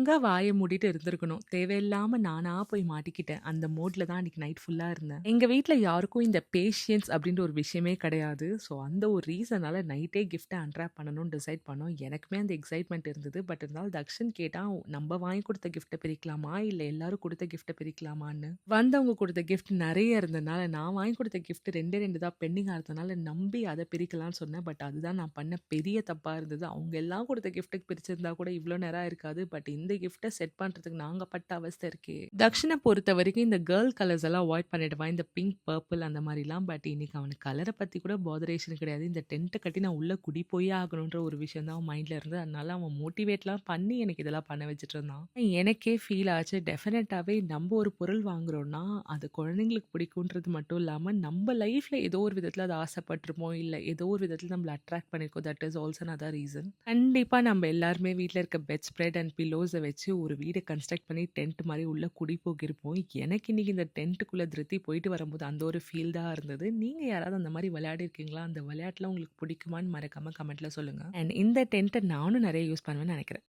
ஒழுங்கா வாய மூடிட்டு இருந்திருக்கணும். தேவையில்லாம நானா போய் மாட்டிக்கிட்டேன். அந்த மோட்ல தான் அன்னைக்கு நைட் ஃபுல்லா இருந்தேன். எங்க வீட்ல யாருக்கும் இந்த பேஷியன்ஸ் அப்டின்ற ஒரு விஷயமே கிடையாது. ஸோ அந்த ஒரு ரீசனால நைட்டே கிஃப்ட்ட அன்ராப் பண்ணணும்னு டிசைட் பண்ணோம். எனக்குமே அந்த எக்ஸைட்மென்ட் இருந்தது. பட் இருந்தாலும் தக்ஷன் கேட்டான், "நம்ப வாங்கி குடுத்த கிஃப்ட்ட பிரிக்கலாமா? இல்ல எல்லாரும் குடுத்த கிஃப்ட்ட பிரிக்கலாமான்னு?" வந்தவங்க குடுத்த கிஃப்ட் நெறைய இருந்தனால, நான் வாங்கி குடுத்த கிஃப்ட் 2 தான் பெண்டிங்கா இருந்தனால நம்பி அத பிரிக்கலான்னு சொன்னேன். பட் அதுதான் நான் பண்ண பெரிய தப்பா இருந்தது. அவங்க எல்லாம் குடுத்த கிஃப்ட்டுக்கு பிரிச்சிருந்தா கூட இவ்ளோ நேரம் ஆயிருக்காது. பட் இந்த கிஃப்ட்ட செட் பண்றதுக்கு நாங்க பட்ட அவஸ்தை இருக்கே! தக்ஷன பொறுத்தவரைக்கும் இந்த கேர்ள் கலர்ஸ் எல்லாம் அவாய்ட் பண்ணிடுவான். இந்த பிங்க், பர்பிள் அந்த மாரிலாம். பட் இன்னைக்கு அவனுக்கு கலர பத்தி கூட பாதரேஷன் கிடையாது. இந்த டென்ட்ட கட்டி நான் உள்ள குடி போயே ஆகணுன்ற ஒரு விஷயம் தான் அவன் மைண்ட்ல இருந்தது. அதனால அவன் மோட்டிவேட்லாம் பண்ணி எனக்கு இதெல்லாம் பண்ண வச்சுட்டு இருந்தான். எனக்கே ஃபீல் ஆச்சு. டெஃபினட்டாவே நம்ப ஒரு பொருள் வாங்குறோம்னா, அது குழந்தைங்களுக்கு பிடிக்குன்றது மட்டும் இல்லாம, நம்ப லைஃப்ல ஏதோ ஒரு விதத்துல அது ஆசைப்பட்டுருப்போம். இல்ல ஏதோ ஒரு விதத்துல நம்மள அட்ராக்ட் பண்ணியிருக்கும். That is also another reason. கண்டிப்பா நம்ம எல்லாருமே வீட்ல இருக்க பெட் ஸ்ப்ரெட் அண்ட் பில்லோஸ வச்சு ஒரு வீட கன்ஸ்ட்ரக்ட் பண்ணி டென்ட் மாரி உள்ள குடி போகிருப்போம். எனக்கு இன்னைக்கு இந்த டென்ட்டுக்குள்ள திருத்தி போயிட்டு வரும்போது அந்த ஒரு ஃபீல் தான் இருந்தது. நீங்க யாராவது அந்த மாரி விளையாடிருக்கீங்களா? அந்த விளையாட்டுலாம் உங்களுக்கு பிடிக்குமான்னு மறக்காம கமெண்ட்ல சொல்லுங்க. அண்ட் இந்த டென்ட்ட நானும் நெறைய யூஸ் பண்ணுவேன்னு நெனைக்கிறேன்.